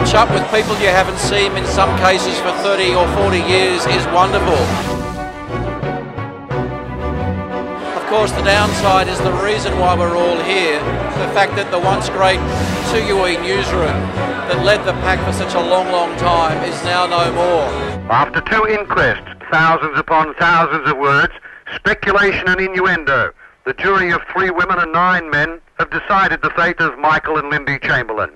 catch up with people you haven't seen in some cases for 30 or 40 years is wonderful. Of course, the downside is the reason why we're all here, the fact that the once great 2UE newsroom that led the pack for such a long, long time is now no more. After 2 inquests, thousands upon thousands of words, speculation and innuendo, the jury of 3 women and 9 men have decided the fate of Michael and Lindy Chamberlain.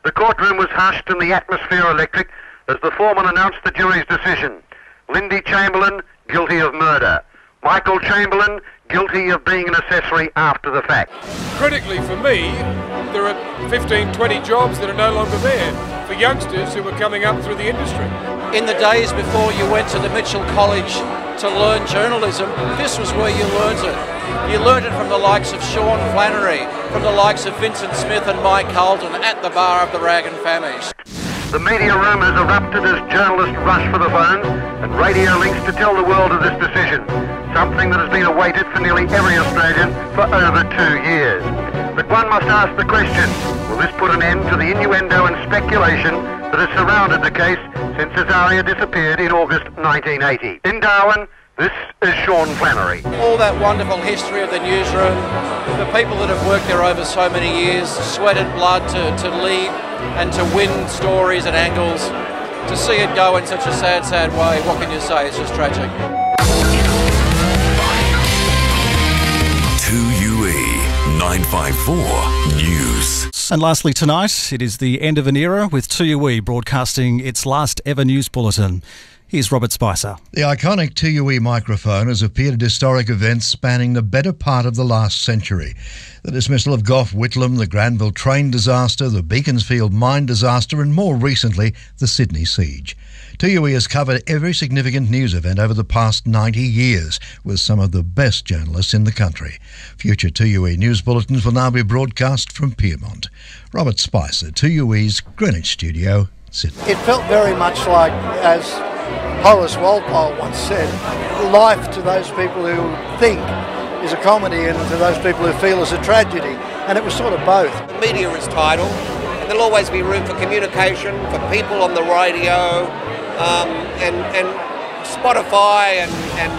The courtroom was hushed and the atmosphere electric as the foreman announced the jury's decision. Lindy Chamberlain, guilty of murder. Michael Chamberlain, guilty of being an accessory after the fact. Critically for me, there are 15, 20 jobs that are no longer there for youngsters who are coming up through the industry. In the days before you went to the Mitchell College to learn journalism, this was where you learned it. You learned it from the likes of Sean Flannery, from the likes of Vincent Smith and Mike Carlton at the bar of the Rag and Famish. The media room has erupted as journalists rush for the phones and radio links to tell the world of this decision, something that has been awaited for nearly every Australian for over 2 years. But one must ask the question, will this put an end to the innuendo and speculation that has surrounded the case since Azaria disappeared in August 1980? In Darwin, this is Sean Flannery. All that wonderful history of the newsroom, the people that have worked there over so many years, sweated blood to lead and to win stories and angles, to see it go in such a sad, sad way, what can you say? It's just tragic. 2UE 954 News. And lastly tonight, it is the end of an era with 2UE broadcasting its last ever news bulletin. Here's Robert Spicer. The iconic 2UE microphone has appeared at historic events spanning the better part of the last century. The dismissal of Gough Whitlam, the Granville train disaster, the Beaconsfield mine disaster and more recently the Sydney siege. 2UE has covered every significant news event over the past 90 years with some of the best journalists in the country. Future 2UE news bulletins will now be broadcast from Pyrmont. Robert Spicer, 2UE's Greenwich studio, Sydney. It felt very much like, as Horace Walpole once said, life to those people who think is a comedy and to those people who feel is a tragedy. And it was sort of both. The media is tidal, and there'll always be room for communication, for people on the radio, and Spotify and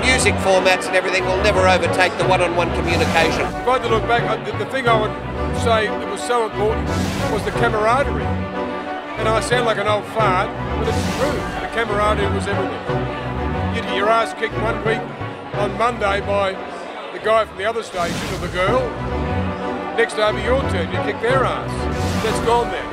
music formats and everything will never overtake the one-on-one communication. If I had to look back, the thing I would say that was so important was the camaraderie. And I sound like an old fart, but it's true. The camaraderie was everything. You'd get your ass kicked one week on Monday by the guy from the other station or the girl. Next over your turn, you kick their ass. That's gone there.